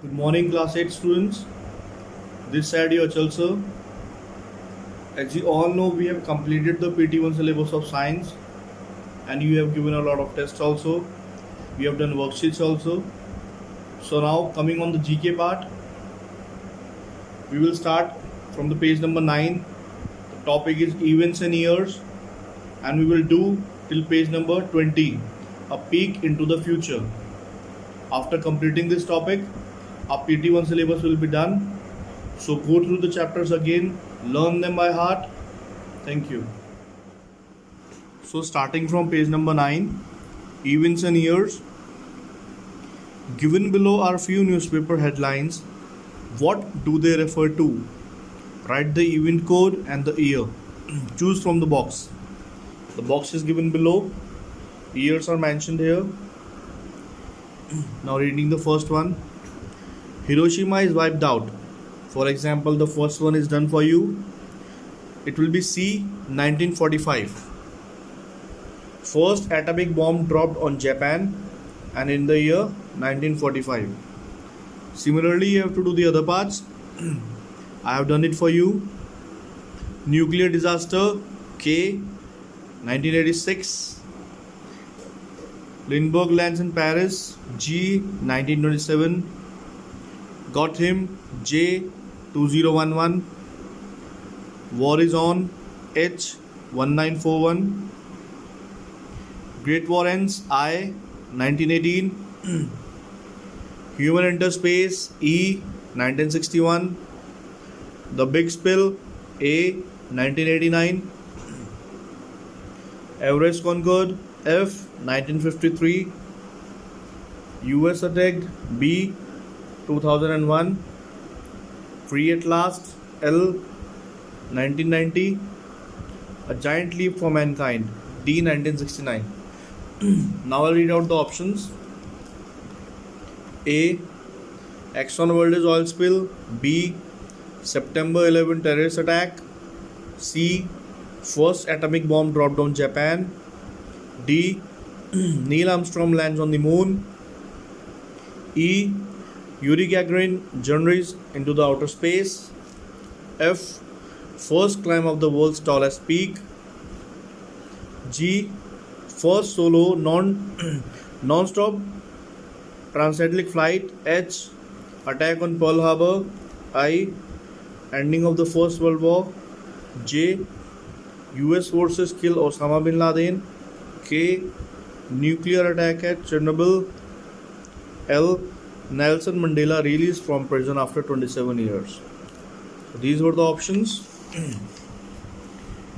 Good morning, class 8 students. This side your Chalsa. As you all know, we have completed the PT1 syllabus of science and you have given a lot of tests also. We have done worksheets also. So now coming on the GK part, we will start from the page number 9. The topic is events and years and we will do till page number 20, a peek into the future. After completing this topic, our PT1 syllabus will be done. So go through the chapters again, learn them by heart. Thank you. So starting from page number 9, events and years. Given below are few newspaper headlines. What do they refer to? Write the event code and the year. Choose from the box. The box is given below. Years are mentioned here. Now reading the first one. Hiroshima is wiped out. For example, the first one is done for you. It will be C, 1945. First atomic bomb dropped on Japan and in the year 1945. Similarly, you have to do the other parts. I have done it for you. Nuclear disaster, K, 1986. Lindbergh lands in Paris, G, 1927. Got him, J, 2011. War is on, H, 1941. Great War ends, I, 1918. Human enters space, E, 1961. The Big Spill, A, 1989. Everest conquered, F, 1953. US attacked, B, 2001. Free at last, L, 1990. A giant leap for mankind, D, 1969. Now I'll read out the options. A, Exxon Valdez oil spill. B, September 11 terrorist attack. C, first atomic bomb dropped on Japan. D, Neil Armstrong lands on the moon. E, Yuri Gagarin journeys into the outer space. F, first climb of the world's tallest peak. G, first solo non-stop transatlantic flight. H, attack on Pearl Harbor. I, ending of the First World War. J, US forces kill Osama bin Laden. K, nuclear attack at Chernobyl. L, Nelson Mandela released from prison after 27 years. So these were the options.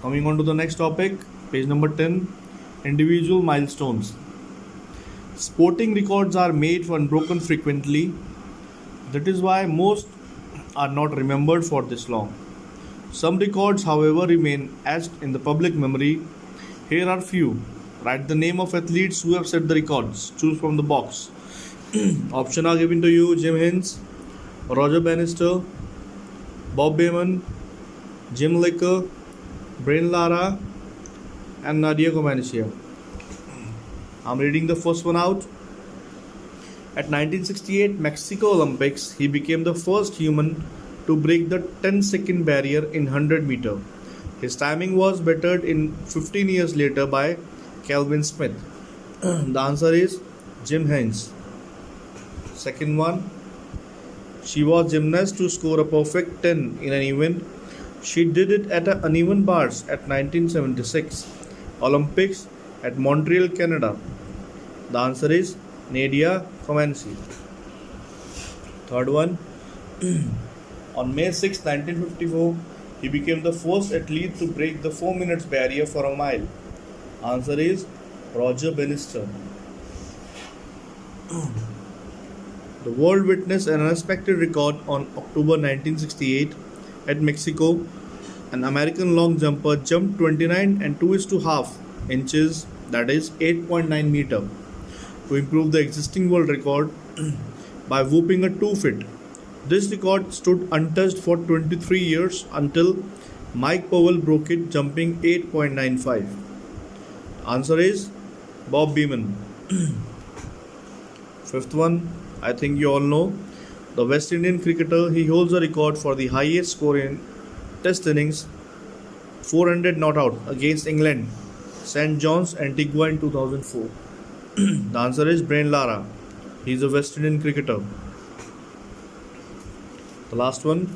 Coming on to the next topic, page number 10, individual milestones. Sporting records are made and broken frequently. That is why most are not remembered for this long. Some records, however, remain etched in the public memory. Here are few. Write the name of athletes who have set the records. Choose from the box. Option are given to you: Jim Hincks, Roger Bannister, Bob Beamon, Jim Licker, Brian Lara, and Nadia Comaneci. I'm reading the first one out. At 1968 Mexico Olympics, he became the first human to break the 10-second barrier in 100 meter. His timing was bettered in 15 years later by Calvin Smith. The answer is Jim Hincks. Second one, she was gymnast to score a perfect 10 in an event. She did it at an uneven bars at 1976 Olympics at Montreal, Canada. The answer is Nadia Comaneci. Third one, on May 6, 1954, he became the first athlete to break the 4 minutes barrier for a mile. Answer is Roger Bannister. The world witnessed an unexpected record on October 1968 at Mexico. An American long jumper jumped 29 and 2.5 inches, that is 8.9 meter, to improve the existing world record by whooping a 2 feet. This record stood untouched for 23 years until Mike Powell broke it, jumping 8.95. Answer is Bob Beamon. Fifth one, I think you all know. The West Indian cricketer, he holds a record for the highest score in Test innings, 400 not out against England, St. John's, Antigua in 2004. The answer is Brian Lara. He is a West Indian cricketer. The last one.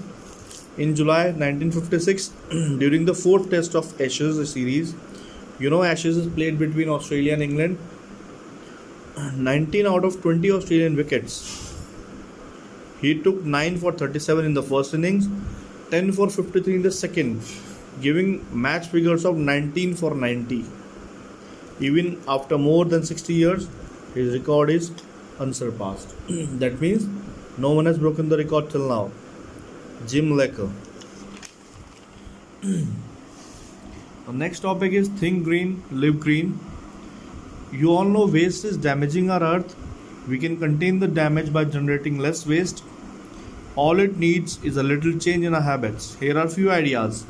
In July 1956, during the fourth test of Ashes series, Ashes is played between Australia and England. 19 out of 20 Australian wickets. He took 9 for 37 in the first innings, 10 for 53 in the second, giving match figures of 19 for 90. Even after more than 60 years, his record is unsurpassed. That means no one has broken the record till now. Jim Laker. The next topic is Think Green, Live Green. You all know waste is damaging our earth. We can contain the damage by generating less waste. All it needs is a little change in our habits. Here are a few ideas.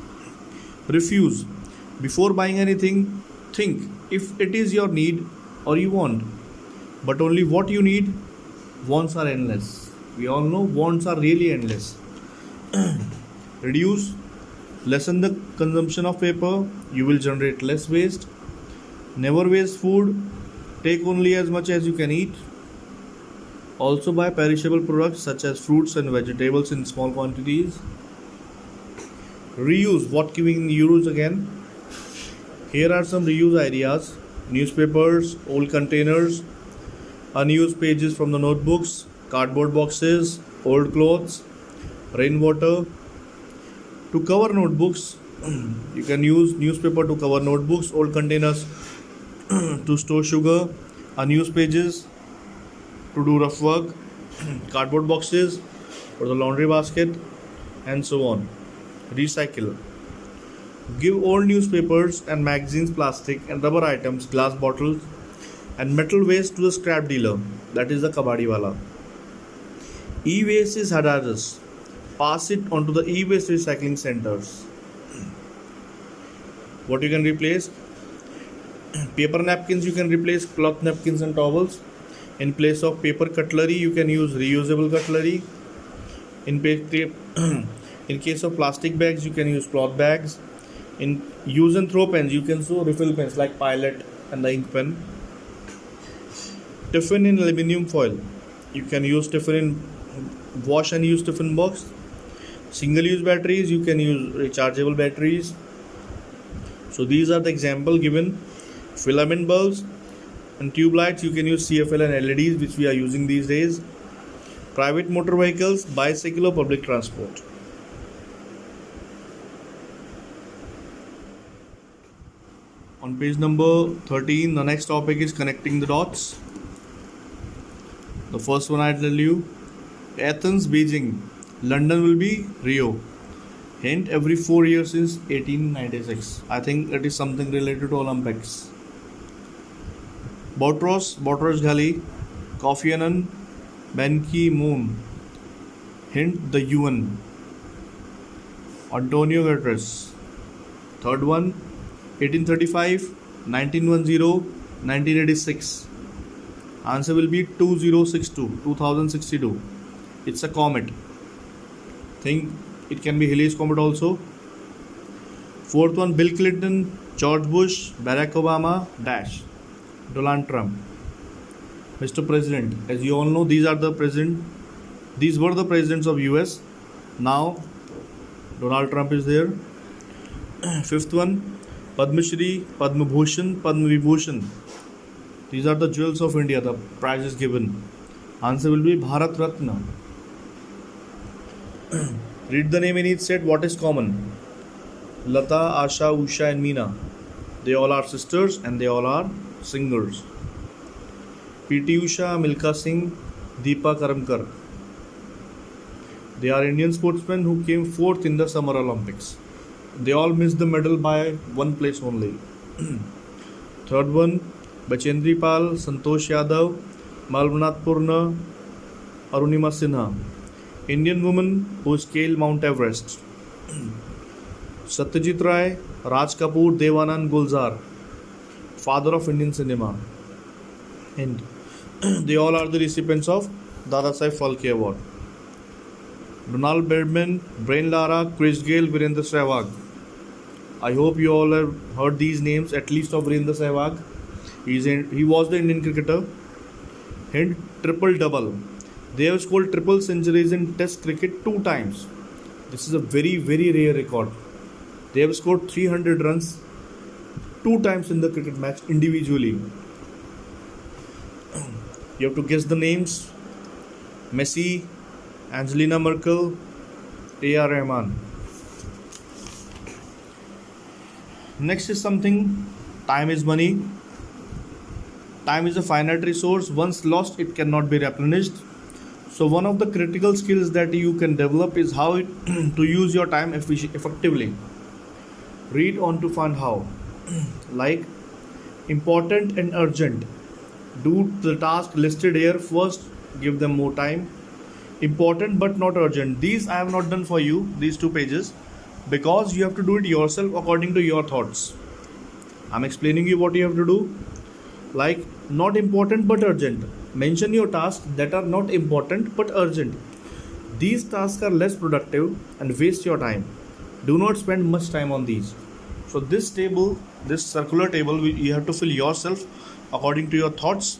Refuse. Before buying anything, think if it is your need or you want, but only what you need. Wants are endless. We all know wants are really endless. Reduce. Lessen the consumption of paper. You will generate less waste. Never waste food. Take only as much as you can eat. Also buy perishable products such as fruits and vegetables in small quantities. Reuse. What giving euros again? Here are some reuse ideas. Newspapers, old containers, unused pages from the notebooks, cardboard boxes, old clothes, rainwater. To cover notebooks, you can use newspaper to cover notebooks, old containers to store sugar, unused pages to do rough work, cardboard boxes for the laundry basket, and so on. Recycle. Give old newspapers and magazines, plastic and rubber items, glass bottles, and metal waste to the scrap dealer, that is the kabadi wala. E-waste is hazardous. Pass it on to the e-waste recycling centers. What you can replace? Paper napkins, you can replace cloth napkins and towels. In place of paper cutlery, you can use reusable cutlery. In case of plastic bags, you can use cloth bags. In use and throw pens, you can use refill pens like Pilot and the ink pen. Tiffin in aluminium foil. You can use tiffin in wash and use tiffin box. Single use batteries, you can use rechargeable batteries. So these are the example given. Filament bulbs and tube lights, you can use CFL and LEDs, which we are using these days. Private motor vehicles, bicycle or public transport. On page number 13, the next topic is connecting the dots. The first one I tell you, Athens, Beijing, London will be Rio. Hint, every 4 years since 1896. I think it is something related to Olympics. Boutros Ghali, Kofi Annan, Ban Ki-moon. Hint, the UN. Antonio Guterres. Third one, 1835, 1910, 1986. Answer will be 2062. It's a comet. Think it can be Halley's comet also. Fourth one, Bill Clinton, George Bush, Barack Obama, dash. Donald Trump. Mr. President, as you all know, these were the presidents of US. Now Donald Trump is there. Fifth one, Padma Shri, Padma Bhushan, Padma Vibhushan. These are the jewels of India, the prizes given. Answer will be Bharat Ratna. Read the name in each set. What is common? Lata, Asha, Usha and Meena. They all are sisters and they all are singers. P.T. Usha, Milkha Singh, Deepa Karamkar. They are Indian sportsmen who came fourth in the Summer Olympics. They all missed the medal by one place only. Third one, Bachendri Pal, Santosh Yadav, Malvanath Purna, Arunima Sinha. Indian woman who scaled Mount Everest. Satyajit Ray, Raj Kapoor, Devanand Gulzar, father of Indian cinema. And they all are the recipients of Dada Saif Phalke Award. Donald Bedman, Brian Lara, Chris Gale, Virendra Sehwag. I hope you all have heard these names, at least of Virendra Sehwag. He was the Indian cricketer. Hint, triple double. They have scored triple centuries in Test cricket 2 times. This is a very, very rare record. They have scored 300 runs 2 times in the cricket match individually. You have to guess the names: Messi, Angelina Merkel, A.R. Rahman. Next is something: time is money. Time is a finite resource. Once lost, it cannot be replenished. So, one of the critical skills that you can develop is how to use your time effectively. Read on to find how. Like important and urgent. Do the task listed here first, give them more time. Important but not urgent. These I have not done for you, these 2 pages, because you have to do it yourself according to your thoughts. I'm explaining you what you have to do. Like not important but urgent. Mention your tasks that are not important but urgent. These tasks are less productive and waste your time. Do not spend much time on these. So this table, this circular table, you have to fill yourself according to your thoughts.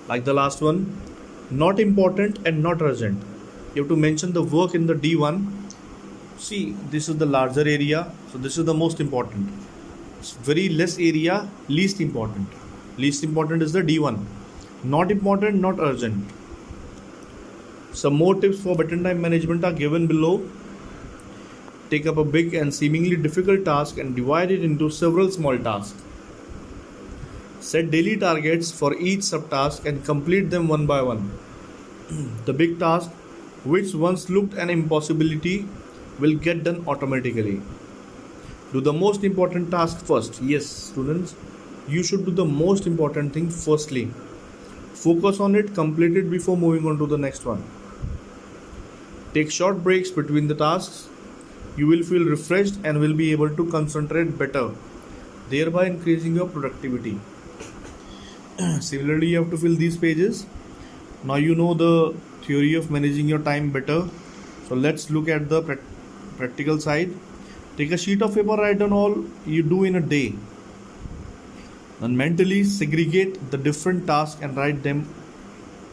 Like the last one, not important and not urgent. You have to mention the work in the D1. See, this is the larger area, so this is the most important. It's very less area, least important. Least important is the D1. Not important, not urgent. Some more tips for better time management are given below. Take up a big and seemingly difficult task and divide it into several small tasks. Set daily targets for each subtask and complete them one by one. The big task, which once looked an impossibility, will get done automatically. Do the most important task first. Yes, students, you should do the most important thing firstly. Focus on it, complete it before moving on to the next one. Take short breaks between the tasks. You will feel refreshed and will be able to concentrate better, thereby increasing your productivity. Similarly, you have to fill these pages. Now you know the theory of managing your time better. So let's look at the practical side. Take a sheet of paper, write down all you do in a day. Then mentally segregate the different tasks and write them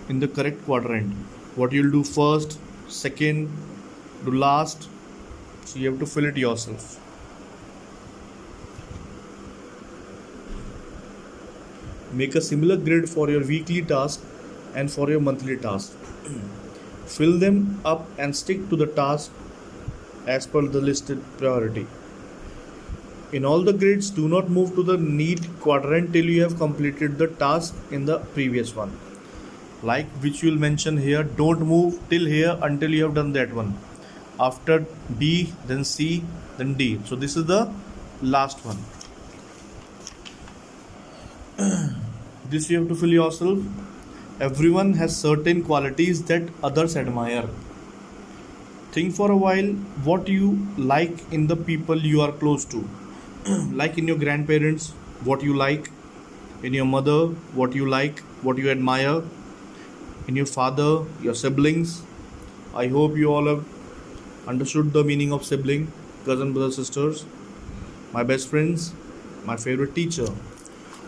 in the correct quadrant. What you'll do first, second, do last. So you have to fill it yourself. Make a similar grid for your weekly task and for your monthly task. Fill them up and stick to the task as per the listed priority. In all the grids, do not move to the need quadrant till you have completed the task in the previous one. Like which you will mention here, don't move till here until you have done that one. After B, then C, then D. So this is the last one. This you have to fill yourself. Everyone has certain qualities that others admire. Think for a while what you like in the people you are close to. Like in your grandparents, what you like. In your mother, what you like, what you admire. In your father, your siblings. I hope you all have understood the meaning of sibling, cousin, brother, sisters, my best friends, my favorite teacher.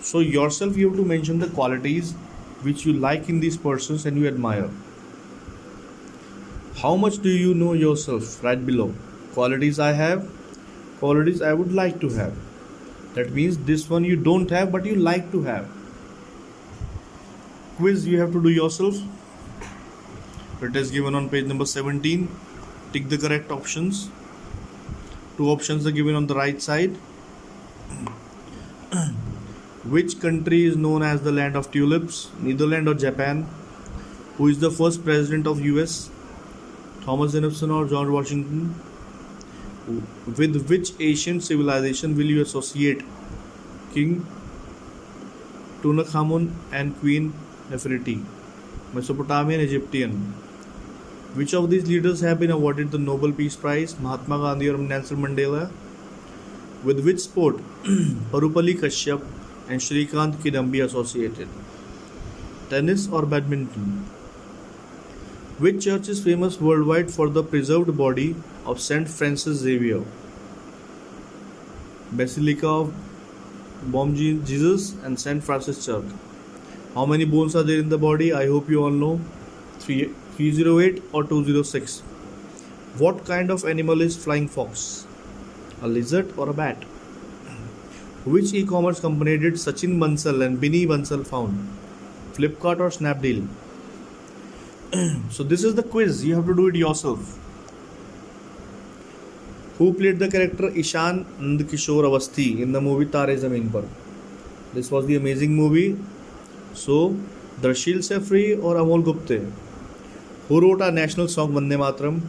So yourself you have to mention the qualities which you like in these persons and you admire. How much do you know yourself? Right below. Qualities I have, qualities I would like to have. That means this one you don't have but you like to have. Quiz you have to do yourself. It is given on page number 17. Tick the correct options. 2 options are given on the right side. Which country is known as the land of tulips? Netherlands or Japan? Who is the first president of US? Thomas Jefferson or George Washington? With which ancient civilization will you associate King Tutankhamun and Queen Nefertiti? Mesopotamian, Egyptian. Which of these leaders have been awarded the Nobel Peace Prize? Mahatma Gandhi or Nelson Mandela? With which sport Parupalli Kashyap and Shrikant Kidambi associated? Tennis or badminton? Which church is famous worldwide for the preserved body of Saint Francis Xavier? Basilica of Bom Jesus and Saint Francis Church. How many bones are there in the body? I hope you all know. 308 or 206. What kind of animal is flying fox? A lizard or a bat? Which e-commerce company did Sachin Bansal and Binny Bansal found? Flipkart or Snapdeal? So this is the quiz. You have to do it yourself. Who played the character Ishan Nandkishore Avasthi in the movie Tare Zameen Par? This was the amazing movie. So, Darshil Sefri or Amol Gupte? Who wrote our national song Vande Mataram?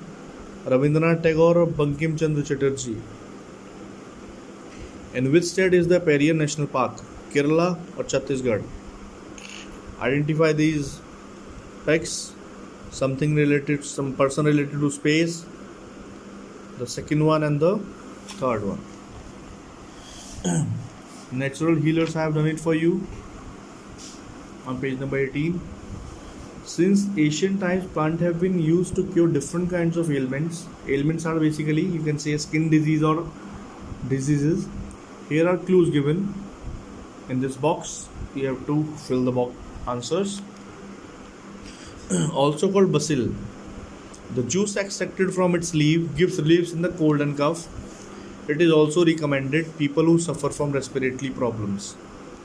Rabindranath Tagore or Bankim Chandra Chatterjee? In which state is the Periyar National Park? Kerala or Chhattisgarh? Identify these facts. Something related, some person related to space. The second one and the third one. Natural healers have done it for you on page number 18. Since ancient times, plants have been used to cure different kinds of ailments. Ailments are basically, you can say, skin disease or diseases. Here are clues given. In this box, you have to fill the box answers. Also called basil. The juice extracted from its leaf gives relief in the cold and cough. It is also recommended people who suffer from respiratory problems.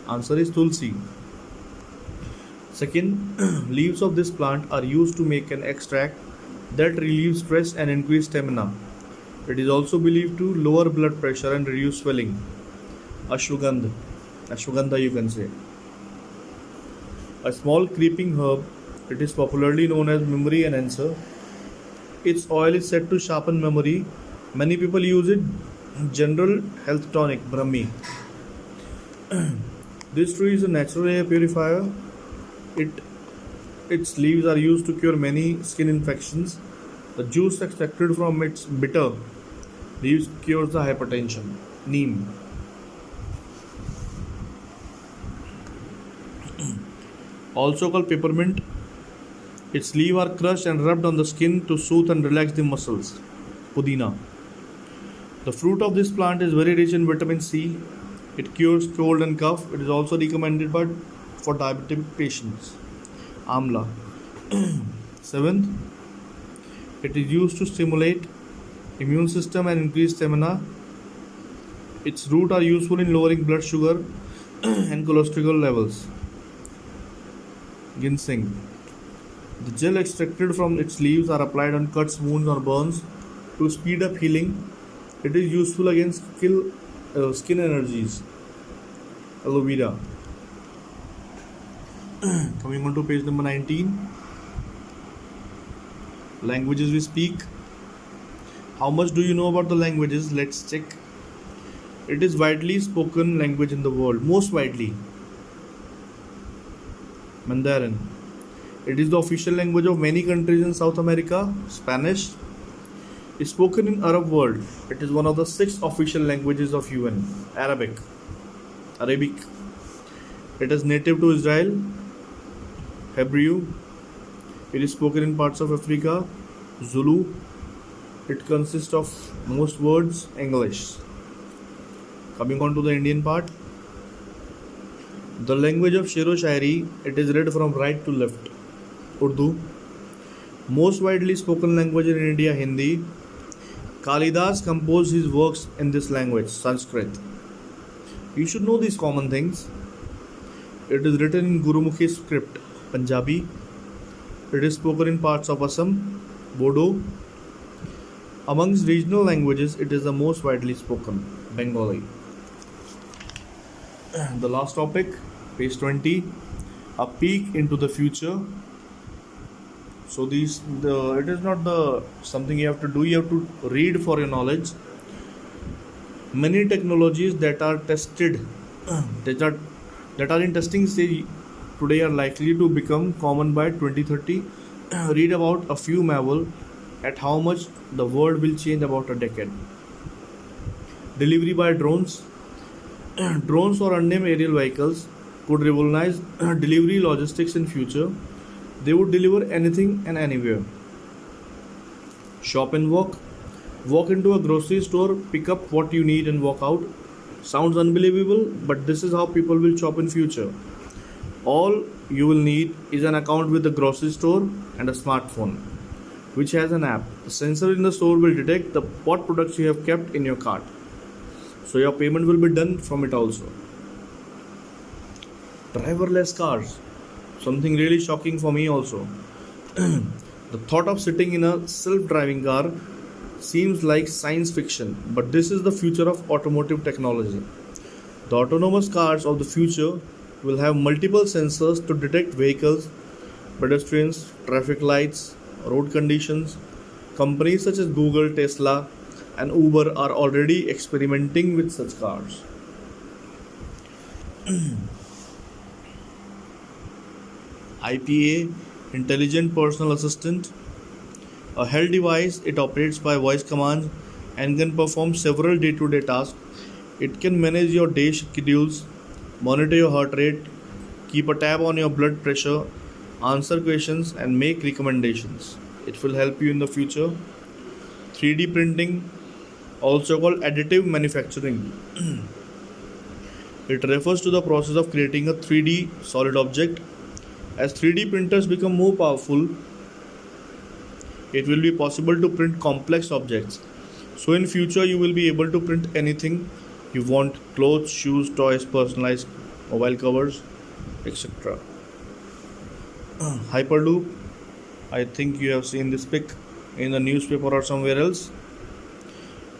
Answer is tulsi. Second, leaves of this plant are used to make an extract that relieves stress and increase stamina. It is also believed to lower blood pressure and reduce swelling. Ashwagandha you can say. A small creeping herb, it is popularly known as memory enhancer. Its oil is said to sharpen memory. Many people use it. General health tonic, Brahmi. This tree is a natural air purifier. Its leaves are used to cure many skin infections. The juice extracted from its bitter leaves cures the hypertension. Neem. Also called peppermint. Its leaves are crushed and rubbed on the skin to soothe and relax the muscles. Pudina. The fruit of this plant is very rich in vitamin C. It cures cold and cough. It is also recommended for diabetic patients. Amla. Seventh, it is used to stimulate immune system and increase stamina. Its roots are useful in lowering blood sugar and cholesterol levels. Ginseng. The gel extracted from its leaves are applied on cuts, wounds or burns to speed up healing. It is useful against skin allergies. Aloe vera. Coming on to page number 19. Languages we speak. How much do you know about the languages? Let's check. It is widely spoken language in the world. Most widely. Mandarin. It is the official language of many countries in South America. Spanish is spoken in Arab world. It is one of the 6 official languages of UN. Arabic. It is native to Israel. Hebrew. It is spoken in parts of Africa. Zulu. It consists of most words English. Coming on to the Indian part. The language of Shero Shairi. It is read from right to left. Urdu. Most widely spoken language in India, Hindi. Kalidas composed his works in this language, Sanskrit. You should know these common things. It is written in Gurumukhi script, Punjabi. It is spoken in parts of Assam, Bodo. Amongst regional languages, it is the most widely spoken, Bengali. The last topic, page 20, a peek into the future. So it is not something you have to do. You have to read for your knowledge. Many technologies that are tested, that are in testing stage today are likely to become common by 2030. Read about a few marvel at how much the world will change about a decade. Delivery by drones. Drones or unmanned aerial vehicles could revolutionize delivery logistics in future. They would deliver anything and anywhere. Shop and walk. Walk into a grocery store, pick up what you need and walk out. Sounds unbelievable, but this is how people will shop in future. All you will need is an account with the grocery store and a smartphone, which has an app. The sensor in the store will detect what products you have kept in your cart. So your payment will be done from it also. Driverless cars. Something really shocking for me also. The thought of sitting in a self-driving car seems like science fiction, but this is the future of automotive technology. The autonomous cars of the future will have multiple sensors to detect vehicles, pedestrians, traffic lights, road conditions. Companies such as Google, Tesla, and Uber are already experimenting with such cars. IPA, Intelligent Personal Assistant, a health device. It operates by voice commands and can perform several day to day tasks. It can manage your day schedules, monitor your heart rate, keep a tab on your blood pressure, answer questions, and make recommendations. It will help you in the future. 3D printing, also called additive manufacturing, it refers to the process of creating a 3D solid object. As 3D printers become more powerful, it will be possible to print complex objects. So in future you will be able to print anything you want: clothes, shoes, toys, personalized mobile covers, etc. Hyperloop, I think you have seen this pic in the newspaper or somewhere else.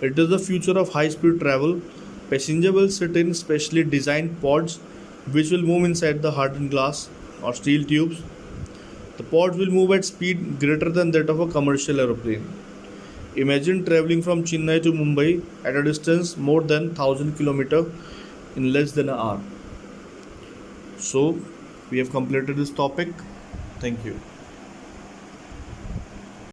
It is the future of high speed travel. Passenger will sit in specially designed pods which will move inside the hardened glass or steel tubes. The pods will move at speed greater than that of a commercial aeroplane. Imagine traveling from Chennai to Mumbai at a distance more than 1000 km in less than an hour. So, we have completed this topic. Thank you.